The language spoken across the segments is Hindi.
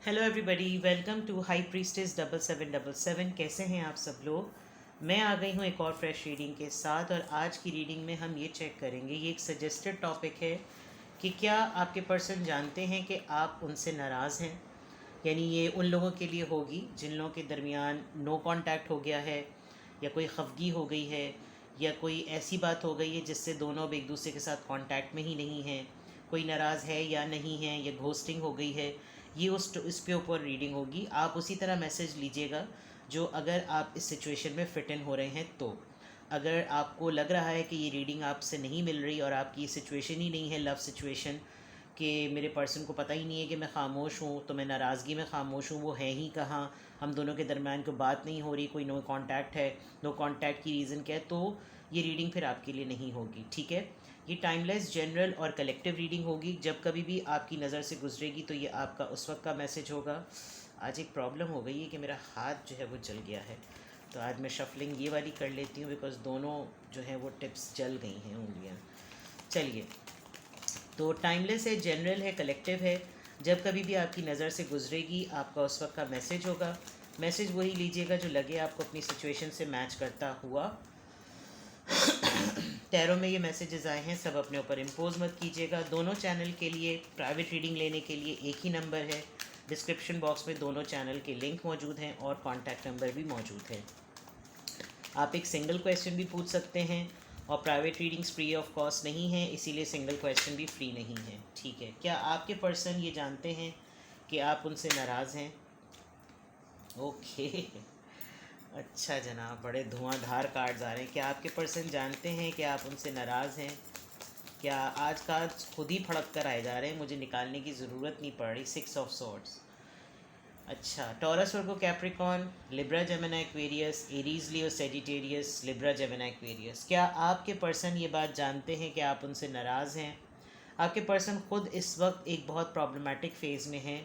Hello everybody, welcome to High Priestess 7777। कैसे हैं आप सब लोग। मैं आ गई हूँ एक और फ्रेश रीडिंग के साथ। और आज की रीडिंग में हम ये चेक करेंगे, ये एक सजेस्टेड टॉपिक है कि क्या आपके पर्सन जानते हैं कि आप उनसे नाराज़ हैं। यानी ये उन लोगों के लिए होगी जिन लोगों के दरमियान नो कांटेक्ट हो गया है, या कोई खफगी हो गई है, या कोई ऐसी बात हो गई है जिससे दोनों अब एक दूसरे के साथ कांटेक्ट में ही नहीं हैं। कोई नाराज़ है या नहीं है, या घोस्टिंग हो गई है। ये इस पे ऊपर रीडिंग होगी। आप उसी तरह मैसेज लीजिएगा जो अगर आप इस सिचुएशन में फ़िट इन हो रहे हैं। तो अगर आपको लग रहा है कि ये रीडिंग आपसे नहीं मिल रही और आपकी ये सिचुएशन ही नहीं है लव सिचुएशन, कि मेरे पर्सन को पता ही नहीं है कि मैं ख़ामोश हूँ, तो मैं नाराज़गी में ख़ामोश हूँ, वो है ही कहाँ, हम दोनों के दरमियान कोई बात नहीं हो रही, कोई नो कांटेक्ट है, नो कांटेक्ट की रीज़न क्या है, तो ये रीडिंग फिर आपके लिए नहीं होगी। ठीक है, ये टाइमलेस, जनरल और कलेक्टिव रीडिंग होगी। जब कभी भी आपकी नज़र से गुजरेगी तो ये आपका उस वक्त का मैसेज होगा। आज एक प्रॉब्लम हो गई है कि मेरा हाथ जो है वो जल गया है, तो आज मैं शफलिंग ये वाली कर लेती हूँ, बिकॉज़ दोनों जो है वो टिप्स जल गई हैं उंगलियाँ। चलिए, तो टाइमलेस है, जनरल है, कलेक्टिव है। जब कभी भी आपकी नज़र से गुजरेगी आपका उस वक्त का मैसेज होगा। मैसेज वही लीजिएगा जो लगे आपको अपनी सिचुएशन से मैच करता हुआ। टैरो में ये मैसेजेस आए हैं, सब अपने ऊपर इम्पोज मत कीजिएगा। दोनों चैनल के लिए प्राइवेट रीडिंग लेने के लिए एक ही नंबर है। डिस्क्रिप्शन बॉक्स में दोनों चैनल के लिंक मौजूद हैं और कॉन्टैक्ट नंबर भी मौजूद है। आप एक सिंगल क्वेश्चन भी पूछ सकते हैं, और private readings free of cost नहीं है, इसीलिए सिंगल क्वेश्चन भी फ्री नहीं है। ठीक है, क्या आपके पर्सन ये जानते हैं कि आप उनसे नाराज़ हैं? ओके, अच्छा जनाब, बड़े धुआंधार कार्ड्स आ रहे हैं। क्या आपके पर्सन जानते हैं कि आप उनसे नाराज़ हैं? क्या आज कार्ड्स खुद ही फड़क कर आए जा रहे हैं, मुझे निकालने की ज़रूरत नहीं पड़ रही। 6 ऑफ सॉर्ड्स। अच्छा, Taurus, Virgo, Capricorn, Libra, Gemini, Aquarius, Aries, Leo, Sagittarius, Libra, Gemini, Aquarius. क्या आपके पर्सन ये बात जानते हैं कि आप उनसे नाराज़ हैं? आपके पर्सन ख़ुद इस वक्त एक बहुत प्रॉब्लमेटिक फ़ेज़ में हैं।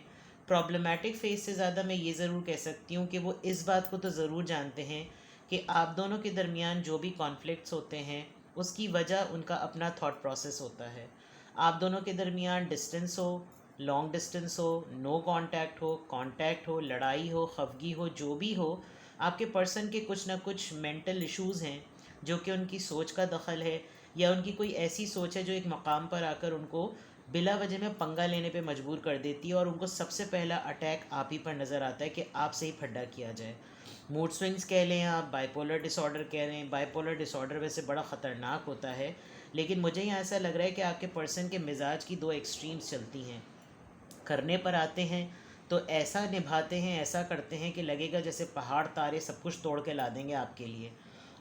प्रॉब्लमेटिक फ़ेज़ से ज़्यादा मैं ये ज़रूर कह सकती हूँ कि वो इस बात को तो ज़रूर जानते हैं कि आप दोनों के दरमियान जो भी कॉन्फ्लिक्ट्स होते हैं उसकी वजह उनका अपना थॉट प्रोसेस होता है। आप दोनों के दरमियान डिस्टेंस हो, लॉन्ग डिस्टेंस हो, नो कांटेक्ट हो, लड़ाई हो, खफगी हो, जो भी हो, आपके पर्सन के कुछ ना कुछ मेंटल इश्यूज़ हैं जो कि उनकी सोच का दखल है, या उनकी कोई ऐसी सोच है जो एक मकाम पर आकर उनको बिला वजह में पंगा लेने पे मजबूर कर देती है, और उनको सबसे पहला अटैक आप ही पर नज़र आता है कि आपसे ही फड्डा किया जाए। मूड स्विंग्स कह लें, आप बाइपोलर डिसऑर्डर कह रहे हैं। बाइपोलर डिसऑर्डर वैसे बड़ा ख़तरनाक होता है, लेकिन मुझे यहाँ ऐसा लग रहा है कि आपके पर्सन के मिजाज की दो एक्सट्रीम्स चलती हैं। करने पर आते हैं तो ऐसा निभाते हैं, ऐसा करते हैं कि लगेगा जैसे पहाड़ तारे सब कुछ तोड़ के ला देंगे आपके लिए।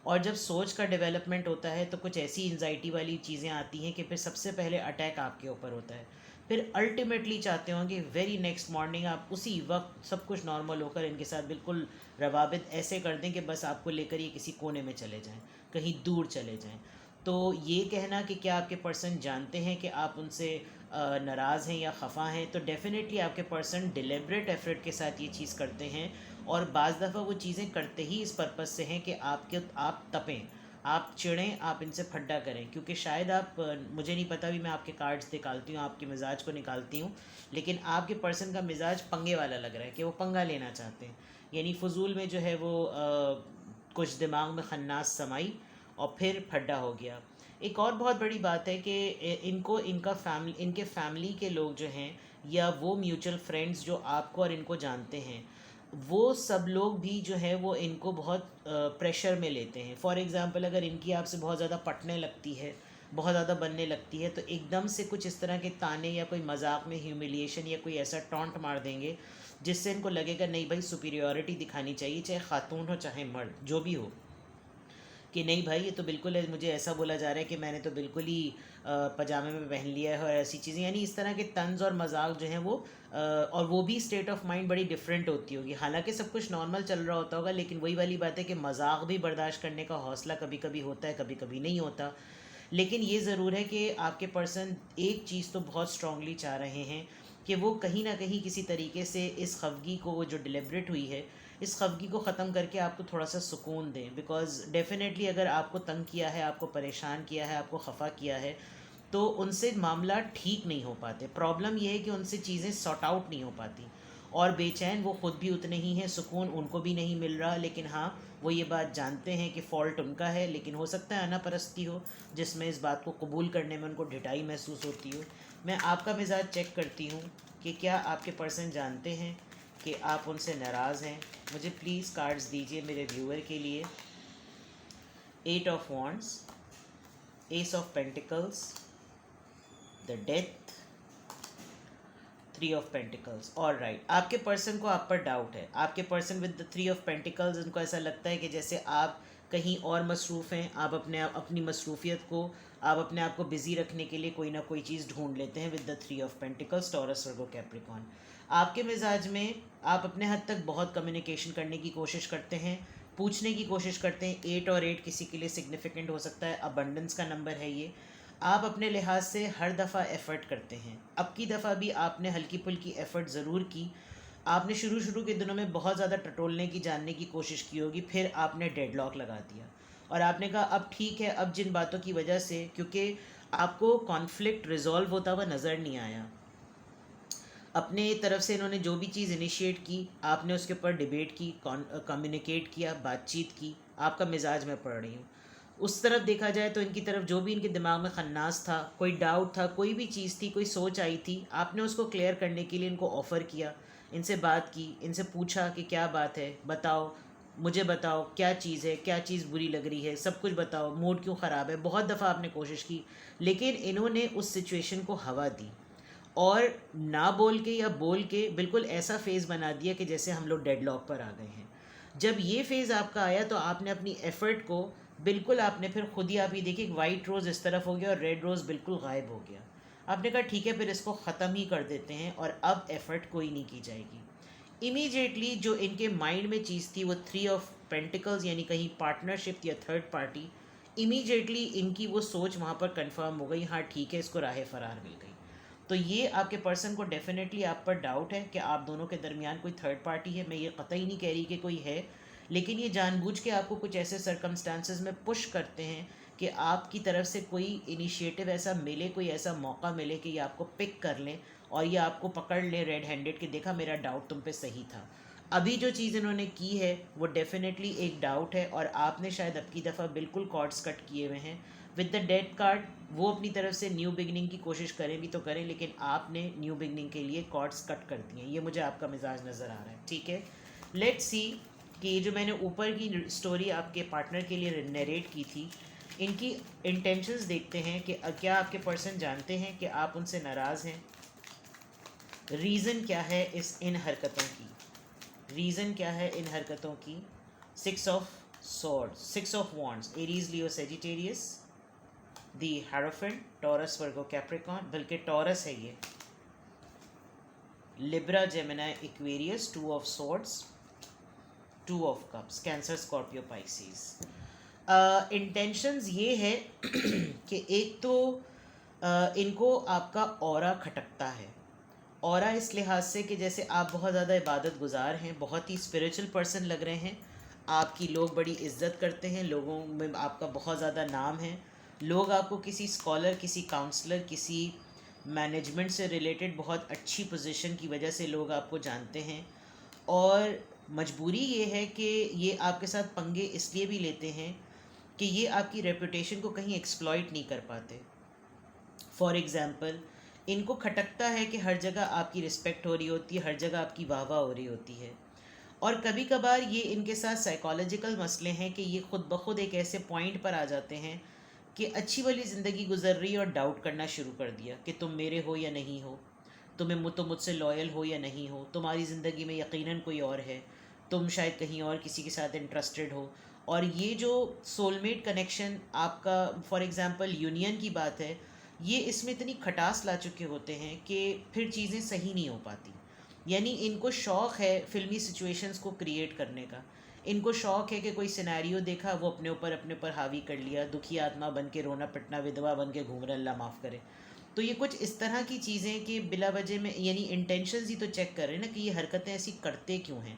और जब सोच का डेवलपमेंट होता है तो कुछ ऐसी एंजाइटी वाली चीज़ें आती हैं कि फिर सबसे पहले अटैक आपके ऊपर होता है। फिर अल्टीमेटली चाहते होंगे वेरी नेक्स्ट मॉर्निंग आप उसी वक्त सब कुछ नॉर्मल होकर इनके साथ बिल्कुल रवाबित ऐसे कर दें कि बस आपको लेकर ये किसी कोने में चले जाएं, कहीं दूर चले जाएं। तो ये कहना कि क्या आपके पर्सन जानते हैं कि आप उनसे नाराज़ हैं या ख़फ़ा हैं, तो डेफ़िनेटली आपके पर्सन डिलिब्रेट एफर्ट के साथ ये चीज़ करते हैं। और बाज़ दफ़ा वो चीज़ें करते ही इस पर्पज़ से हैं कि आप तपें, आप चिढ़ें, आप इनसे फड्डा करें। क्योंकि शायद आप मुझे नहीं पता, भी मैं आपके कार्ड्स निकालती हूँ, आपके मिजाज को निकालती हूँ, लेकिन आपके पर्सन का मिजाज पंगे वाला लग रहा है कि वो पंगा लेना चाहते हैं। यानी फ़ुजूल में जो है वो कुछ दिमाग में खन्नास समाई और फिर फड्डा हो गया। एक और बहुत बड़ी बात है कि इनके फैमिली के लोग जो हैं, या वो म्यूचुअल फ्रेंड्स जो आपको और इनको जानते हैं, वो सब लोग भी जो है वो इनको बहुत प्रेशर में लेते हैं। फॉर एग्ज़ाम्पल, अगर इनकी आपसे बहुत ज़्यादा पटने लगती है, बहुत ज़्यादा बनने लगती है, तो एकदम से कुछ इस तरह के ताने या कोई मजाक में ह्यूमिलिएशन या कोई ऐसा टॉन्ट मार देंगे जिससे इनको लगेगा नहीं भाई, सुपीरियॉरिटी दिखानी चाहिए, चाहे ख़ातून हो चाहे मर्द, जो भी हो, कि नहीं भाई ये तो बिल्कुल है, मुझे ऐसा बोला जा रहा है कि मैंने तो बिल्कुल ही पजामे में पहन लिया है, और ऐसी चीज़ें। यानी इस तरह के तंज और मजाक जो हैं वो और वो भी स्टेट ऑफ माइंड बड़ी डिफरेंट होती होगी। हालांकि सब कुछ नॉर्मल चल रहा होता होगा, लेकिन वही वाली बात है कि मजाक भी बर्दाश्त करने का हौसला कभी कभी होता है, कभी कभी नहीं होता। लेकिन ये ज़रूर है कि आपके पर्सन एक चीज़ तो बहुत स्ट्रांगली चाह रहे हैं कि वो कहीं ना कहीं किसी तरीके से इस खफगी को, वो जो डिलिब्रेट हुई है, इस खफगी को ख़त्म करके आपको थोड़ा सा सुकून दें। बिकॉज़ डेफ़िनेटली अगर आपको तंग किया है, आपको परेशान किया है, आपको खफा किया है, तो उनसे मामला ठीक नहीं हो पाते। प्रॉब्लम ये है कि उनसे चीज़ें सॉर्ट आउट नहीं हो पाती। और बेचैन वो ख़ुद भी उतने ही हैं, सुकून उनको भी नहीं मिल रहा, लेकिन हाँ वो ये बात जानते हैं कि फ़ॉल्ट उनका है, लेकिन हो सकता है अनापरस्ती हो जिसमें इस बात को कबूल करने में उनको ढिठाई महसूस होती हो। मैं आपका मिजाज चेक करती हूँ कि क्या आपके पर्सन जानते हैं कि आप उनसे नाराज़ हैं। मुझे प्लीज़ कार्ड्स दीजिए मेरे व्यूअर के लिए। 8 of wands, S of pentacles, the death, 3 of pentacles. All right, आपके पर्सन को आप पर डाउट है। आपके person with the 3 of pentacles, उनको ऐसा लगता है कि जैसे आप कहीं और मसरूफ़ हैं, आप अपनी मसरूफियत को, आप अपने आप को बिज़ी रखने के लिए कोई ना कोई चीज़ ढूंढ लेते हैं with the 3 of pentacles, taurus, Virgo, Capricorn. आपके मिजाज में आप अपने हद तक बहुत कम्युनिकेशन करने की कोशिश करते हैं, पूछने की कोशिश करते हैं। 8 और 8 किसी के लिए सिग्निफिकेंट हो सकता है, अबंडेंस का नंबर है ये। आप अपने लिहाज से हर दफ़ा एफ़र्ट करते हैं। अब की दफ़ा भी आपने हल्की फुल्की एफ़र्ट ज़रूर की। आपने शुरू के दिनों में बहुत ज़्यादा टटोलने की, जानने की कोशिश की होगी, फिर आपने डेडलॉक लगा दिया और आपने कहा अब ठीक है, अब जिन बातों की वजह से, क्योंकि आपको कॉन्फ्लिक्ट रिजॉल्व होता हुआ नज़र नहीं आया, अपने तरफ से इन्होंने जो भी चीज़ इनिशिएट की, आपने उसके ऊपर डिबेट की, कम्युनिकेट किया, बातचीत की। आपका मिजाज मैं पढ़ रही हूँ। उस तरफ देखा जाए तो इनकी तरफ जो भी इनके दिमाग में खन्नास था, कोई डाउट था, कोई भी चीज़ थी, कोई सोच आई थी, आपने उसको क्लियर करने के लिए इनको ऑफ़र किया, इनसे बात की, इनसे पूछा कि क्या बात है, बताओ, मुझे बताओ क्या चीज़ है, क्या चीज़ बुरी लग रही है, सब कुछ बताओ, मूड क्यों ख़राब है। बहुत दफ़ा आपने कोशिश की, लेकिन इन्होंने उस सिचुएशन को हवा दी और ना बोल के या बोल के बिल्कुल ऐसा फेज़ बना दिया कि जैसे हम लोग डेडलॉक पर आ गए हैं। जब ये फेज़ आपका आया तो आपने अपनी एफ़र्ट को बिल्कुल, आपने फिर खुद ही, आप ये देखिए, वाइट रोज़ इस तरफ हो गया और रेड रोज़ बिल्कुल गायब हो गया। आपने कहा ठीक है, फिर इसको ख़त्म ही कर देते हैं और अब एफ़र्ट कोई नहीं की जाएगी। इमीडिएटली जो इनके माइंड में चीज़ थी वो 3 ऑफ पेंटिकल्स, यानी कहीं पार्टनरशिप या थर्ड पार्टी, इमीडिएटली इनकी वो सोच वहाँ पर कंफर्म हो गई, हाँ ठीक है, इसको राह फ़रार मिल गई। तो ये आपके पर्सन को डेफिनेटली आप पर डाउट है कि आप दोनों के दरमियान कोई थर्ड पार्टी है। मैं ये कतई नहीं कह रही कि कोई है, लेकिन ये जानबूझ के आपको कुछ ऐसे सर्कमस्टांसेस में पुश करते हैं कि आपकी तरफ से कोई इनिशिएटिव ऐसा मिले, कोई ऐसा मौका मिले कि ये आपको पिक कर लें और ये आपको पकड़ ले रेड हैंडेड कि देखा मेरा डाउट तुम पे सही था। अभी जो चीज़ इन्होंने की है वो डेफिनेटली एक डाउट है और आपने शायद अब की दफ़ा बिल्कुल कॉर्ड्स कट किए हुए हैं विद द डेड कार्ड। वो अपनी तरफ से न्यू बिगनिंग की कोशिश करें भी तो करें, लेकिन आपने न्यू बिगनिंग के लिए कॉर्ड्स कट कर दिए। ये मुझे आपका मिजाज नज़र आ रहा है। ठीक है, लेट्स सी कि ये जो मैंने ऊपर की स्टोरी आपके पार्टनर के लिए नरेट की थी, इनकी इंटेंशंस देखते हैं कि क्या आपके पर्सन जानते हैं कि आप उनसे नाराज़ हैं। रीज़न क्या है इन हरकतों की, रीज़न क्या है इन हरकतों की। 6 of swords, 6 of wands, Aries, Leo, Sagittarius, the hierophant, taurus, Virgo, Capricorn, बल्कि टॉरस है ये, Libra, Gemini, Aquarius, 2 of swords, 2 of cups, cancer, Scorpio, Pisces. Intentions ये है कि एक तो इनको आपका ऑरा खटकता है। ऑरा इस लिहाज से कि जैसे आप बहुत ज़्यादा इबादत गुजार हैं, बहुत ही स्पिरिचुअल पर्सन लग रहे हैं, आपकी लोग बड़ी इज्जत करते हैं, लोगों में आपका बहुत ज़्यादा नाम है, लोग आपको किसी स्कॉलर, किसी काउंसलर, किसी मैनेजमेंट से रिलेटेड बहुत अच्छी पोजीशन की वजह से लोग आपको जानते हैं। और मजबूरी ये है कि ये आपके साथ पंगे इसलिए भी लेते हैं कि ये आपकी रेपुटेशन को कहीं एक्सप्लॉइट नहीं कर पाते। फॉर एग्ज़ाम्पल, इनको खटकता है कि हर जगह आपकी रिस्पेक्ट हो रही होती है, हर जगह आपकी वाह वाह हो रही होती है। और कभी कभार ये इनके साथ साइकोलॉजिकल मसले हैं कि ये खुद ब खुद एक ऐसे पॉइंट पर आ जाते हैं कि अच्छी वाली ज़िंदगी गुजर रही है और डाउट करना शुरू कर दिया कि तुम मेरे हो या नहीं हो, तुम मुझसे लॉयल हो या नहीं हो, तुम्हारी ज़िंदगी में यकीनन कोई और है, तुम शायद कहीं और किसी के साथ इंटरेस्टेड हो। और ये जो सोलमेट कनेक्शन आपका, फॉर एग्ज़ाम्पल यूनियन की बात है, ये इसमें इतनी खटास ला चुके होते हैं कि फिर चीज़ें सही नहीं हो पाती। यानी इनको शौक़ है फ़िल्मी सिचुएशंस को क्रिएट करने का, इनको शौक़ है कि कोई सिनेरियो देखा वो अपने ऊपर हावी कर लिया, दुखी आत्मा बन के रोना पिटना, विधवा बन के घूम रहे, अल्लाह माफ़ करे। तो ये कुछ इस तरह की चीज़ें कि बिला वजह में, यानी इंटेंशंस ही तो चेक कर रहे हैं ना कि ये हरकतें ऐसी करते क्यों हैं,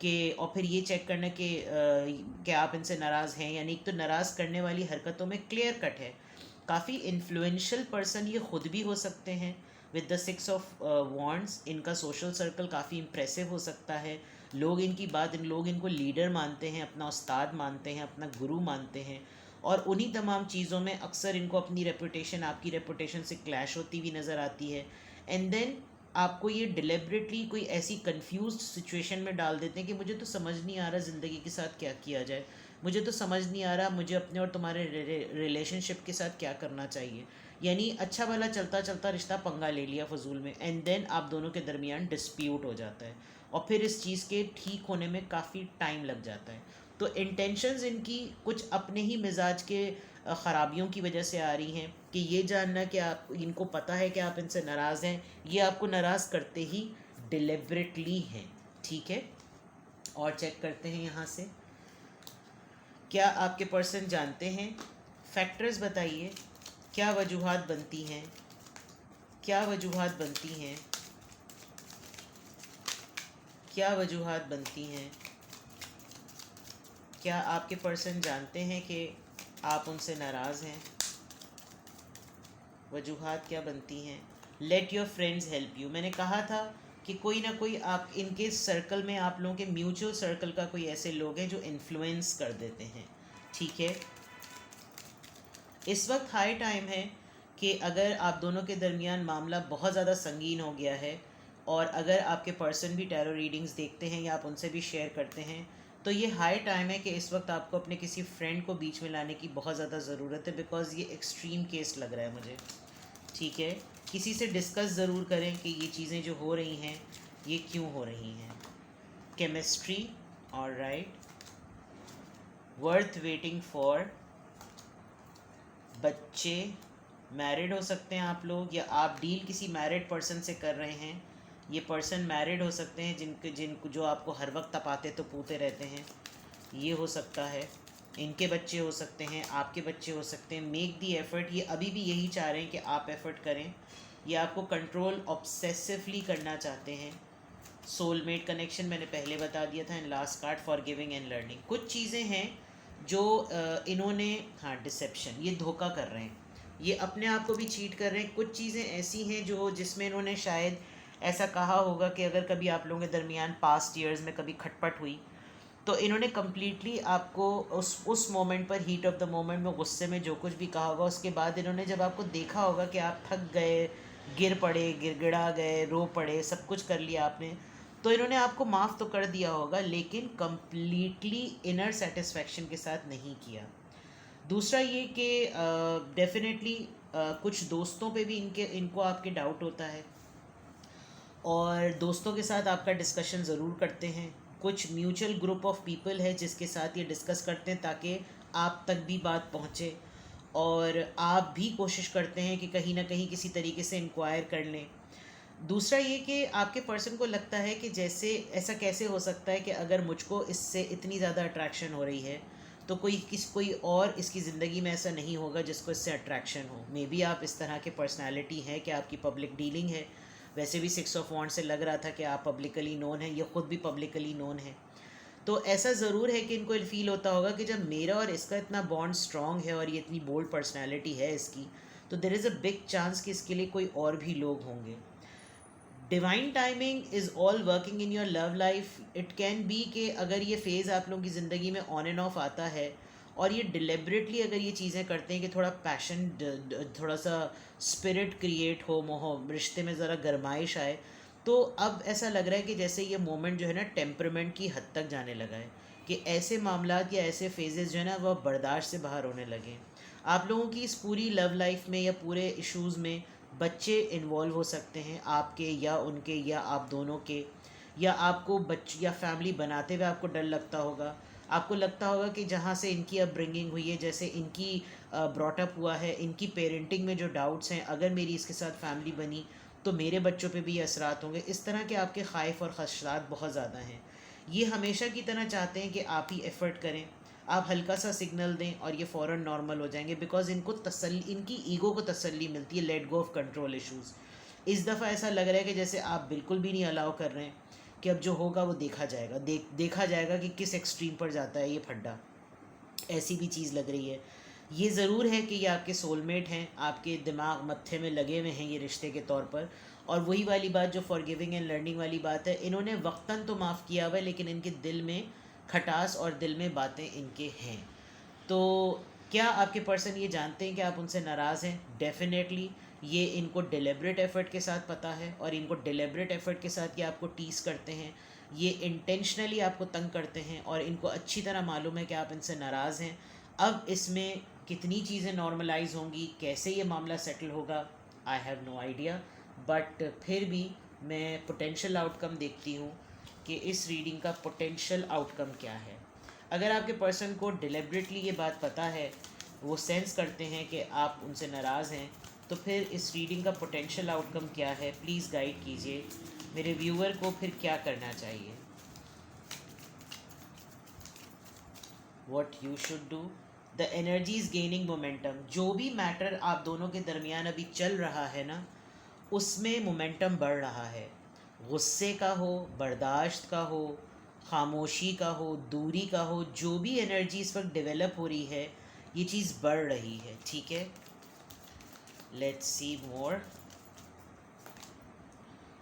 कि और फिर ये चेक करना कि आप इनसे नाराज़ हैं। यानी एक तो नाराज़ करने वाली हरकतों में क्लियर कट है, काफ़ी इन्फ्लुएंशियल पर्सन ये ख़ुद भी हो सकते हैं, विद द 6 ऑफ वॉन्ड्स इनका सोशल सर्कल काफ़ी इम्प्रेसिव हो सकता है। लोग इनकी बात, लोग इनको लीडर मानते हैं, अपना उस्ताद मानते हैं, अपना गुरु मानते हैं, और उन्हीं तमाम चीज़ों में अक्सर इनको अपनी रेपुटेशन, आपकी रेपुटेशन से क्लैश होती हुई नज़र आती है। एंड देन आपको ये डिलिबरेटली कोई ऐसी कंफ्यूज्ड सिचुएशन में डाल देते हैं कि मुझे तो समझ नहीं आ रहा ज़िंदगी के साथ क्या किया जाए, मुझे तो समझ नहीं आ रहा मुझे अपने और तुम्हारे रिलेशनशिप के साथ क्या करना चाहिए। यानी अच्छा भला चलता चलता रिश्ता पंगा ले लिया फजूल में, एंड देन आप दोनों के दरमियान डिस्प्यूट हो जाता है, और फिर इस चीज़ के ठीक होने में काफ़ी टाइम लग जाता है। तो इंटेंशंस इनकी कुछ अपने ही मिजाज के ख़राबियों की वजह से आ रही हैं कि ये जानना कि आप, इनको पता है कि आप इनसे नाराज़ हैं, ये आपको नाराज़ करते ही डिलिबरेटली हैं। ठीक है, और चेक करते हैं यहाँ से, क्या आपके पर्सन जानते हैं, फैक्टर्स बताइए, क्या वजूहात बनती हैं, क्या वजूहात बनती हैं, क्या वजूहात बनती हैं। क्या आपके पर्सन जानते हैं कि आप उनसे नाराज़ हैं, वजूहात क्या बनती हैं। Let your friends help you, मैंने कहा था कि कोई ना कोई आप इनके सर्कल में, आप लोगों के म्यूचुअल सर्कल का कोई ऐसे लोग हैं जो इन्फ्लुएंस कर देते हैं। ठीक है, इस वक्त हाई टाइम है कि अगर आप दोनों के दरमियान मामला बहुत ज़्यादा संगीन हो गया है, और अगर आपके पर्सन भी टैरो रीडिंग्स देखते हैं या आप उनसे भी शेयर करते हैं, तो ये हाई टाइम है कि इस वक्त आपको अपने किसी फ्रेंड को बीच में लाने की बहुत ज़्यादा ज़रूरत है, बिकॉज़ ये एक्सट्रीम केस लग रहा है मुझे। ठीक है, किसी से डिस्कस ज़रूर करें कि ये चीज़ें जो हो रही हैं ये क्यों हो रही हैं। Chemistry, alright, worth waiting for, बच्चे, मैरिड हो सकते हैं आप लोग, या आप डील किसी मैरिड पर्सन से कर रहे हैं। ये पर्सन मैरिड हो सकते हैं, जिनको जो आपको हर वक्त तपाते तो पूते रहते हैं, ये हो सकता है। इनके बच्चे हो सकते हैं, आपके बच्चे हो सकते हैं। मेक दी एफ़र्ट, ये अभी भी यही चाह रहे हैं कि आप एफ़र्ट करें, ये आपको कंट्रोल ऑब्सेसिवली करना चाहते हैं। सोलमेट कनेक्शन मैंने पहले बता दिया था। In last card for giving and learning, कुछ चीज़ें हैं जो इन्होंने, हाँ, डिसेप्शन, ये धोखा कर रहे हैं, ये अपने आप को भी चीट कर रहे हैं। कुछ चीज़ें ऐसी हैं जो जिसमें इन्होंने शायद ऐसा कहा होगा कि अगर कभी आप लोगों के दरमियान पास्ट ईयर्स में कभी खटपट हुई, तो इन्होंने कम्प्लीटली आपको उस मोमेंट पर, हीट ऑफ द मोमेंट में, गुस्से में जो कुछ भी कहा होगा, उसके बाद इन्होंने जब आपको देखा होगा कि आप थक गए, गिर पड़े, गिड़गिड़ा गए, रो पड़े, सब कुछ कर लिया आपने, तो इन्होंने आपको माफ़ तो कर दिया होगा, लेकिन कम्प्लीटली इनर सेटिस्फेक्शन के साथ नहीं किया। दूसरा ये कि डेफिनेटली कुछ दोस्तों पे भी इनको आपके डाउट होता है, और दोस्तों के साथ आपका डिस्कशन ज़रूर करते हैं। कुछ म्यूचुअल ग्रुप ऑफ पीपल है जिसके साथ ये डिस्कस करते हैं ताकि आप तक भी बात पहुँचे, और आप भी कोशिश करते हैं कि कहीं ना कहीं किसी तरीके से इंक्वायर कर लें। दूसरा ये कि आपके पर्सन को लगता है कि जैसे ऐसा कैसे हो सकता है कि अगर मुझको इससे इतनी ज़्यादा अट्रैक्शन हो रही है, तो कोई और इसकी ज़िंदगी में ऐसा नहीं होगा जिसको इससे अट्रैक्शन हो। मे बी आप इस तरह के पर्सनालिटी हैं कि आपकी पब्लिक डीलिंग है। वैसे भी 6 ऑफ वॉन्ड्स से लग रहा था कि आप पब्लिकली नोन हैं, ये ख़ुद भी पब्लिकली नोन है। तो ऐसा ज़रूर है कि इनको फील होता होगा कि जब मेरा और इसका इतना बॉन्ड स्ट्रॉन्ग है और ये इतनी बोल्ड पर्सनैलिटी है इसकी, तो there is a big chance कि इसके लिए कोई और भी लोग होंगे। Divine timing is all working in your love life. It can be कि अगर ये फेज़ आप लोगों की ज़िंदगी में ऑन एंड ऑफ आता है, और ये डिलिबरेटली अगर ये चीज़ें करते हैं कि थोड़ा पैशन, थोड़ा सा स्पिरिट क्रिएट हो, मोह रिश्ते में ज़रा गरमाइश आए, तो अब ऐसा लग रहा है कि जैसे ये मोमेंट जो है ना टेम्परमेंट की हद तक जाने लगा है, कि ऐसे मामलात या ऐसे फेजेस जो है ना वह बर्दाश्त से बाहर होने लगे। आप लोगों की इस पूरी लव लाइफ में या पूरे इश्यूज़ में बच्चे इन्वॉल्व हो सकते हैं, आपके या उनके या आप दोनों के, या आपको बच्चे या फैमिली बनाते हुए आपको डर लगता होगा। आपको लगता होगा कि जहाँ से इनकी अपब्रिंगिंग हुई है, जैसे इनकी ब्रॉटअप हुआ है, इनकी पेरेंटिंग में जो डाउट्स हैं, अगर मेरी इसके साथ फैमिली बनी तो मेरे बच्चों पे भी ये असरात होंगे। इस तरह के आपके ख़ाइफ़ और ख़दशात बहुत ज़्यादा हैं। ये हमेशा की तरह चाहते हैं कि आप ही एफ़र्ट करें, आप हल्का सा सिग्नल दें और ये फ़ौरन नॉर्मल हो जाएंगे, बिकॉज़ इनको तसल्ली, इनकी ईगो को तसल्ली मिलती है, let go of control issues. इस दफ़ा ऐसा लग रहा है कि जैसे आप बिल्कुल भी नहीं अलाउ कर रहे हैं कि अब जो होगा वो देखा जाएगा, देखा जाएगा कि किस एक्सट्रीम पर जाता है ये फड्डा। ऐसी भी चीज़ लग रही है। ये ज़रूर है कि ये आपके सोलमेट हैं, आपके दिमाग मत्थे में लगे हुए हैं ये रिश्ते के तौर पर। और वही वाली बात जो फॉरगिविंग एंड लर्निंग वाली बात है, इन्होंने वक्तन तो माफ़ किया हुआ है लेकिन इनके दिल में खटास और दिल में बातें इनके हैं। तो क्या आपके पर्सन ये जानते हैं कि आप उनसे नाराज़ हैं? डेफिनेटली ये इनको डिलिब्रेट एफर्ट के साथ पता है, और इनको डिलिब्रेट एफर्ट के साथ ये आपको टीस करते हैं, ये इंटेंशनली आपको तंग करते हैं, और इनको अच्छी तरह मालूम है कि आप इनसे नाराज़ हैं। अब इसमें कितनी चीज़ें नॉर्मलाइज होंगी, कैसे ये मामला सेटल होगा, I have no idea. But फिर भी मैं पोटेंशियल आउटकम देखती हूँ कि इस रीडिंग का पोटेंशियल आउटकम क्या है। अगर आपके पर्सन को डिलिब्रेटली ये बात पता है, वो सेंस करते हैं कि आप उनसे नाराज़ हैं, तो फिर इस रीडिंग का पोटेंशियल आउटकम क्या है, प्लीज़ गाइड कीजिए मेरे व्यूअर को। फिर क्या करना चाहिए, what you should do. The energy is gaining momentum. जो भी मैटर आप दोनों के दरमियान अभी चल रहा है ना, उसमें मोमेंटम बढ़ रहा है। गुस्से का हो, बर्दाश्त का हो, खामोशी का हो, दूरी का हो, जो भी एनर्जी इस वक्त डेवलप हो रही है, ये चीज़ बढ़ रही है। ठीक है, let's see more.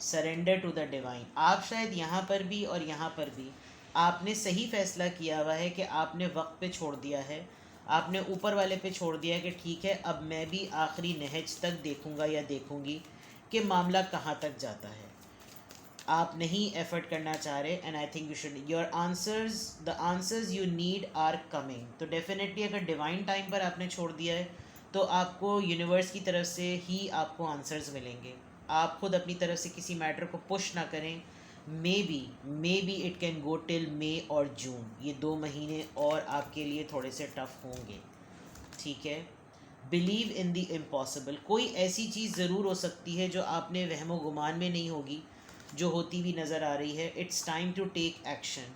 Surrender to the divine. आप शायद यहाँ पर भी और यहाँ पर भी आपने सही फैसला किया हुआ है कि आपने वक्त पे छोड़ दिया है, आपने ऊपर वाले पे छोड़ दिया है कि ठीक है अब मैं भी आखिरी नहज तक देखूँगा या देखूँगी कि मामला कहाँ तक जाता है। आप नहीं एफर्ट करना चाह रहे, and I think you should. Your answers, the answers you need are coming. तो डेफिनेटली अगर डिवाइन टाइम पर आपने छोड़ दिया है तो आपको यूनिवर्स की तरफ से ही आपको आंसर्स मिलेंगे। आप खुद अपनी तरफ से किसी मैटर को पुश ना करें। Maybe it can go till मई और जून, ये 2 महीने और आपके लिए थोड़े से टफ होंगे। ठीक है, बिलीव इन द इम्पॉसिबल। कोई ऐसी चीज़ ज़रूर हो सकती है जो आपने वहमो गुमान में नहीं होगी, जो होती भी नज़र आ रही है। It's time to take action.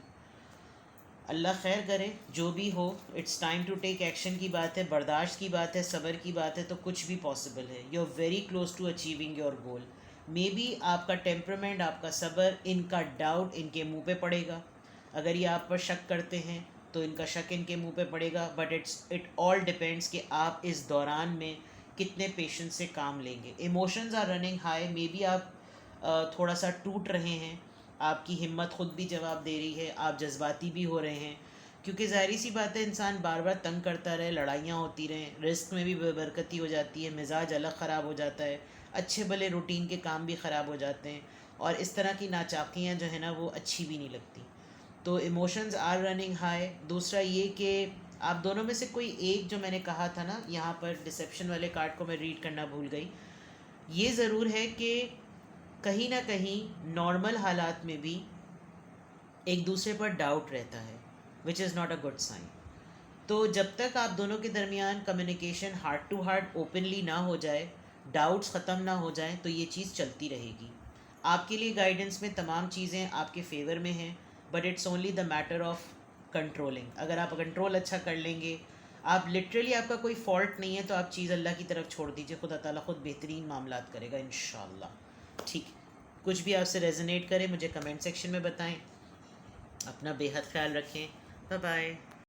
अल्लाह खैर करे, जो भी हो, it's time to take action की बात है, बर्दाश्त की बात है, सब्र की बात है, तो कुछ भी पॉसिबल है। You are very close to achieving your goal. Maybe आपका टेम्परमेंट, आपका सब्र, इनका डाउट इनके मुंह पे पड़ेगा। अगर ये आप पर शक करते हैं तो इनका शक इनके मुंह पे पड़ेगा। बट इट ऑल डिपेंड्स कि आप इस दौरान में कितने पेशेंस से काम लेंगे। Emotions are running high. Maybe आप थोड़ा सा टूट रहे हैं, आपकी हिम्मत खुद भी जवाब दे रही है, आप जज्बाती भी हो रहे हैं, क्योंकि ज़ाहिर सी बात है इंसान बार बार तंग करता रहे, लड़ाइयाँ होती रहें, रिस्क में भी बेबरकती हो जाती है, मिजाज अलग ख़राब हो जाता है, अच्छे भले रूटीन के काम भी ख़राब हो जाते हैं, और इस तरह की नाचाकियाँ जो है ना वो अच्छी भी नहीं लगती। तो इमोशंस आर रनिंग हाई। दूसरा ये कि आप दोनों में से कोई एक, जो मैंने कहा था ना यहाँ पर डिसेप्शन वाले कार्ड को मैं रीड करना भूल गई, ये ज़रूर है कि कहीं ना कहीं नॉर्मल हालात में भी एक दूसरे पर डाउट रहता है, which is not a good sign. तो जब तक आप दोनों के दरमियान communication heart to heart openly ना हो जाए, डाउट्स ख़त्म ना हो जाए, तो ये चीज़ चलती रहेगी। आपके लिए गाइडेंस में तमाम चीज़ें आपके फेवर में हैं, but it's only the matter of controlling. अगर आप कंट्रोल अच्छा कर लेंगे, आप लिटरली, आपका कोई फॉल्ट नहीं है, तो आप चीज़ अल्लाह की तरफ छोड़ दीजिए, खुदा ताला खुद बेहतरीन मामलात करेगा इंशाल्लाह। ठीक, कुछ भी आपसे रेजोनेट करे मुझे कमेंट सेक्शन में बताएं। अपना बेहद ख्याल रखें। Bye bye.